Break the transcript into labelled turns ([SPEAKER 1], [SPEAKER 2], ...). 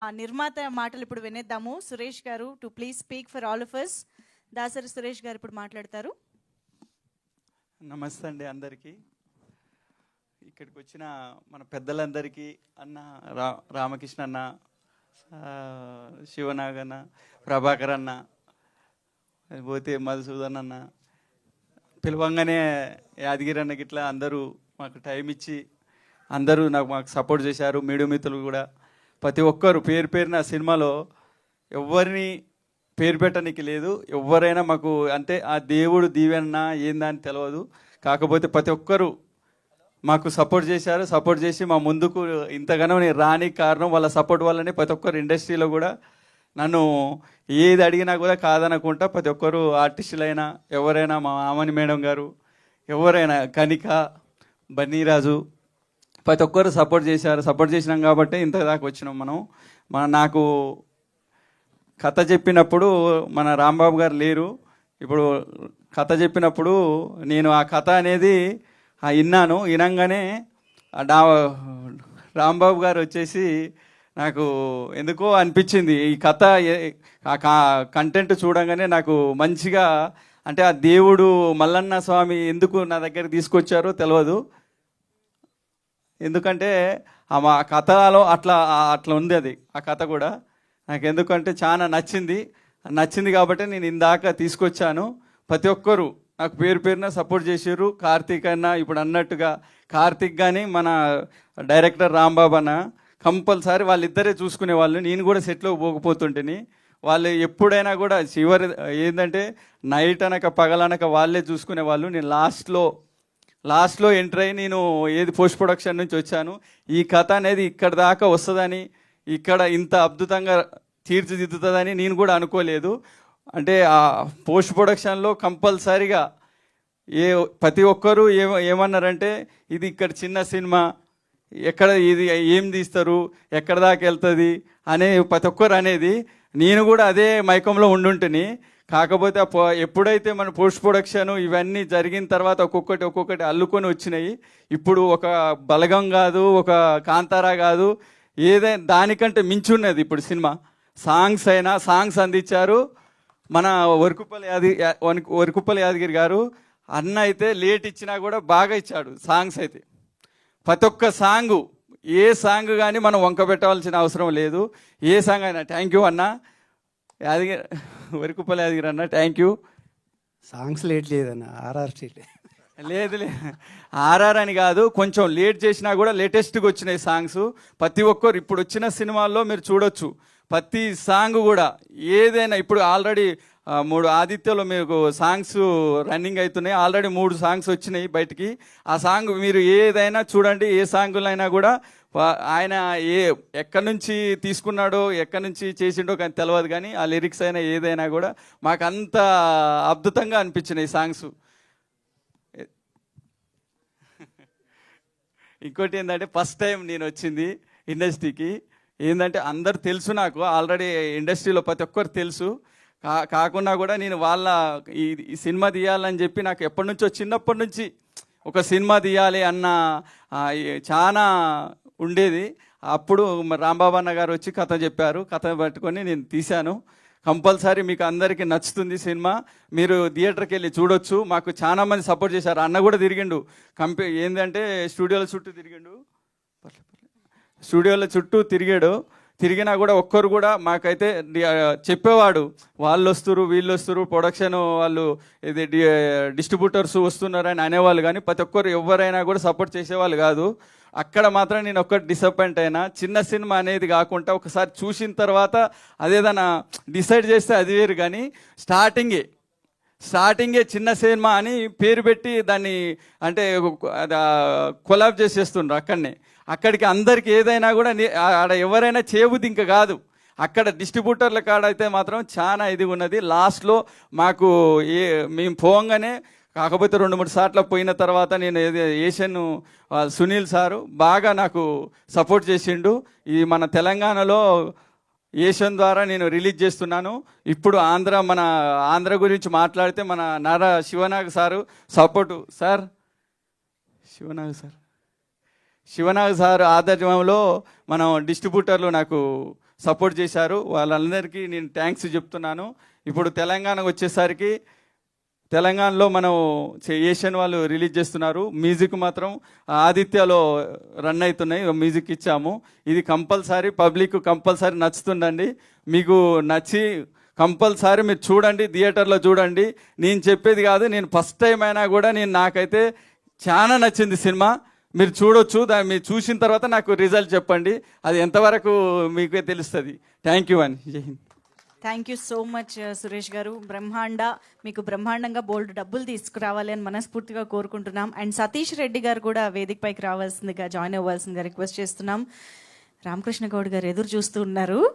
[SPEAKER 1] ఆ నిర్మాత మాటలు ఇప్పుడు వినేద్దాము. సురేష్ గారు to please speak for all of us. Dasari Suresh గారు ఇప్పుడు మాట్లాడతారు.
[SPEAKER 2] నమస్తే అండి అందరికీ. ఇక్కడికి వచ్చిన మన పెద్దలందరికీ అన్న రామకృష్ణ అన్న, శివనాగన్న, ప్రభాకర్ అన్న, పోతే మధుసూదన్ అన్న, పిలవంగానే యాదగిరి అన్న గిట్లా అందరూ మాకు టైం ఇచ్చి అందరూ మాకు సపోర్ట్ చేశారు. మీడియా మిత్రులు కూడా ప్రతి ఒక్కరు పేరు పేరున సినిమాలో ఎవరిని పేరు పెట్టడానికి లేదు. ఎవరైనా మాకు అంటే ఆ దేవుడు దీవెన ఏందా అని తెలియదు. కాకపోతే ప్రతి ఒక్కరు మాకు సపోర్ట్ చేశారు. సపోర్ట్ చేసి మా ముందుకు ఇంతగానో నేను రానికి కారణం వాళ్ళ సపోర్ట్ వల్లనే. ప్రతి ఒక్కరు ఇండస్ట్రీలో కూడా నన్ను ఏది అడిగినా కూడా కాదనకుండా ప్రతి ఒక్కరు ఆర్టిస్టులైనా ఎవరైనా, మా ఆమని మేడం గారు, ఎవరైనా కనిక, బన్నీరాజు, ప్రతి ఒక్కరు సపోర్ట్ చేశారు. సపోర్ట్ చేసినాం కాబట్టి ఇంత దాకా వచ్చినాం మనం. నాకు కథ చెప్పినప్పుడు మన రాంబాబు గారు లేరు. ఇప్పుడు కథ చెప్పినప్పుడు నేను ఆ కథ అనేది వినంగానే రాంబాబు గారు వచ్చేసి నాకు ఎందుకో అనిపించింది. ఈ కథ కంటెంట్ చూడంగానే నాకు మంచిగా, అంటే ఆ దేవుడు మల్లన్న స్వామి ఎందుకు నా దగ్గర తీసుకొచ్చారో తెలియదు. ఎందుకంటే ఆ కథలో అట్లా ఉంది. అది ఆ కథ కూడా నాకు ఎందుకంటే చాలా నచ్చింది కాబట్టి నేను ఇందాక తీసుకొచ్చాను. ప్రతి ఒక్కరు నాకు పేరు పేరున సపోర్ట్ చేశారు. కార్తీక్ అన్న ఇప్పుడు అన్నట్టుగా, కార్తీక్ కానీ మన డైరెక్టర్ రాంబాబు అన్న కంపల్సరీ వాళ్ళిద్దరే చూసుకునేవాళ్ళు. నేను కూడా సెట్లో పోకపోతుంటేని వాళ్ళు ఎప్పుడైనా కూడా చివరి ఏంటంటే నైట్ అనక పగలనక వాళ్ళే చూసుకునేవాళ్ళు. నేను లాస్ట్లో ఎంటర్ అయ్యి నేను పోస్ట్ ప్రొడక్షన్ నుంచి వచ్చాను. ఈ కథ అనేది ఇక్కడ దాకా వస్తుందని, ఇక్కడ ఇంత అద్భుతంగా తీర్చిదిద్దుతుందని నేను కూడా అనుకోలేదు. అంటే ఆ పోస్ట్ ప్రొడక్షన్లో కంపల్సరీగా ప్రతి ఒక్కరూ ఏమన్నారంటే ఇది ఇక్కడ చిన్న సినిమా, ఎక్కడ ఇది ఏం తీస్తారు, ఎక్కడ దాకా వెళ్తుంది అనే ప్రతి ఒక్కరు అనేది. నేను కూడా అదే మైకంలో ఉండుంటుని. కాకపోతే ఎప్పుడైతే మన పోస్ట్ ప్రొడక్షన్ ఇవన్నీ జరిగిన తర్వాత ఒక్కొక్కటి అల్లుకొని వచ్చినాయి. ఇప్పుడు ఒక బలగం కాదు, ఒక కాంతారా కాదు, ఏదైనా దానికంటే మించున్నది ఇప్పుడు సినిమా. సాంగ్స్ అందించారు మన వరకుప్పల యాదగిరి గారు. అన్న అయితే లేట్ ఇచ్చినా కూడా బాగా ఇచ్చాడు. సాంగ్స్ అయితే ప్రతి ఒక్క ఏ సాంగ్ కానీ మనం వంక పెట్టవలసిన అవసరం లేదు. ఏ సాంగ్ అయినా థ్యాంక్ యూ అన్న యాదగిరి, వరకుప్పల యాదగిరి అన్న థ్యాంక్ యూ.
[SPEAKER 3] సాంగ్స్ లేట్ లేదన్న, ఆర్ఆర్
[SPEAKER 2] లేదు ఆర్ఆర్ అని కాదు, కొంచెం లేట్ చేసినా కూడా లేటెస్ట్గా వచ్చినాయి సాంగ్స్. ప్రతి ఒక్కరు ఇప్పుడు వచ్చిన సినిమాల్లో మీరు చూడొచ్చు, ప్రతి సాంగ్ కూడా ఏదైనా ఇప్పుడు ఆల్రెడీ 3 ఆదిత్యలో మీకు సాంగ్స్ రన్నింగ్ అవుతున్నాయి. ఆల్రెడీ 3 సాంగ్స్ వచ్చినాయి బయటికి. ఆ సాంగ్ మీరు ఏదైనా చూడండి, ఏ సాంగులైనా కూడా ఆయన ఎక్కడి నుంచి తీసుకున్నాడో, ఎక్కడి నుంచి చేసిండో కానీ తెలియదు, కానీ ఆ లిరిక్స్ అయినా ఏదైనా కూడా మాకు అంత అద్భుతంగా అనిపించినాయి సాంగ్స్. ఇంకోటి ఏంటంటే ఫస్ట్ టైం నేను వచ్చింది ఇండస్ట్రీకి. ఏంటంటే అందరు తెలుసు నాకు, ఆల్రెడీ ఇండస్ట్రీలో ప్రతి ఒక్కరు తెలుసు. కాకుండా కూడా నేను ఈ సినిమా తీయాలని చెప్పి నాకు చిన్నప్పటి నుంచి ఒక సినిమా తీయాలి అన్న చాలా ఉండేది. అప్పుడు రాంబాబు అన్న గారు వచ్చి కథ చెప్పారు. కథ పట్టుకొని నేను తీశాను. కంపల్సరీ మీకు అందరికీ నచ్చుతుంది సినిమా. మీరు థియేటర్కి వెళ్ళి చూడొచ్చు. మాకు చాలా మంది సపోర్ట్ చేశారు. అన్న కూడా తిరిగిండు, ఏంటంటే స్టూడియోల చుట్టూ తిరిగినా కూడా ఒక్కరు కూడా మాకైతే చెప్పేవాడు, వాళ్ళు వస్తురు, వీళ్ళు వస్తురు, ప్రొడక్షన్ వాళ్ళు ఇది డిస్ట్రిబ్యూటర్స్ వస్తున్నారని అనేవాళ్ళు. కానీ ప్రతి ఒక్కరు ఎవరైనా కూడా సపోర్ట్ చేసేవాళ్ళు కాదు. అక్కడ మాత్రం నేను ఒక్కటి డిసప్పాయింట్ అయినా. చిన్న సినిమా అనేది కాకుండా ఒకసారి చూసిన తర్వాత అదేదైనా డిసైడ్ చేస్తే అది వేరు, కానీ స్టార్టింగే చిన్న సినిమా అని పేరు పెట్టి దాన్ని అంటే కొలాబ్ చేసేస్తుండ్రు. అక్కడికి అందరికి ఏదైనా కూడా ఆడ ఎవరైనా చేయబుద్ది ఇంకా కాదు. అక్కడ డిస్ట్రిబ్యూటర్ల కాడ అయితే మాత్రం చాలా ఇది ఉన్నది. లాస్ట్లో మాకు మేము పోగానే, కాకపోతే 2-3 సార్లు పోయిన తర్వాత నేను ఏషియన్ సునీల్ సారు బాగా నాకు సపోర్ట్ చేసిండు. ఈ మన తెలంగాణలో ఏషియన్ ద్వారా నేను రిలీజ్ చేస్తున్నాను. ఇప్పుడు మన ఆంధ్ర గురించి మాట్లాడితే మన Nara Sivanag sir support. Sivanag sir ఆధ్వర్యంలో మనం డిస్ట్రిబ్యూటర్లు నాకు సపోర్ట్ చేశారు. వాళ్ళందరికీ నేను థ్యాంక్స్ చెప్తున్నాను. ఇప్పుడు తెలంగాణకు వచ్చేసరికి తెలంగాణలో మనం ఏషియన్ వాళ్ళు రిలీజ్ చేస్తున్నారు. మ్యూజిక్ మాత్రం ఆదిత్యలో రన్ అవుతున్నాయి, మ్యూజిక్ ఇచ్చాము. ఇది కంపల్సరీ పబ్లిక్ కంపల్సరీ నచ్చుతుందండి. మీకు నచ్చి కంపల్సరీ మీరు చూడండి, థియేటర్లో చూడండి. నేను చెప్పేది కాదు, నేను ఫస్ట్ టైం అయినా కూడా నాకైతే చాలా నచ్చింది సినిమా. మీరు చూడొచ్చు, దాన్ని మీరు చూసిన తర్వాత నాకు రిజల్ట్ చెప్పండి, అది ఎంతవరకు మీకే తెలుస్తుంది. థ్యాంక్ యూ అని. జై Hind.
[SPEAKER 1] Thank you so much Suresh గారు. మీకు బ్రహ్మాండంగా బోల్డ్ డబ్బులు తీసుకురావాలి అని మనస్ఫూర్తిగా కోరుకుంటున్నాం. అండ్ సతీష్ రెడ్డి గారు కూడా వేదికపైకి రావాల్సిందిగా, జాయిన్ అవ్వాల్సిందిగా రిక్వెస్ట్ చేస్తున్నాం. రామకృష్ణ గౌడ్ గారు ఎదురు చూస్తూ ఉన్నారు.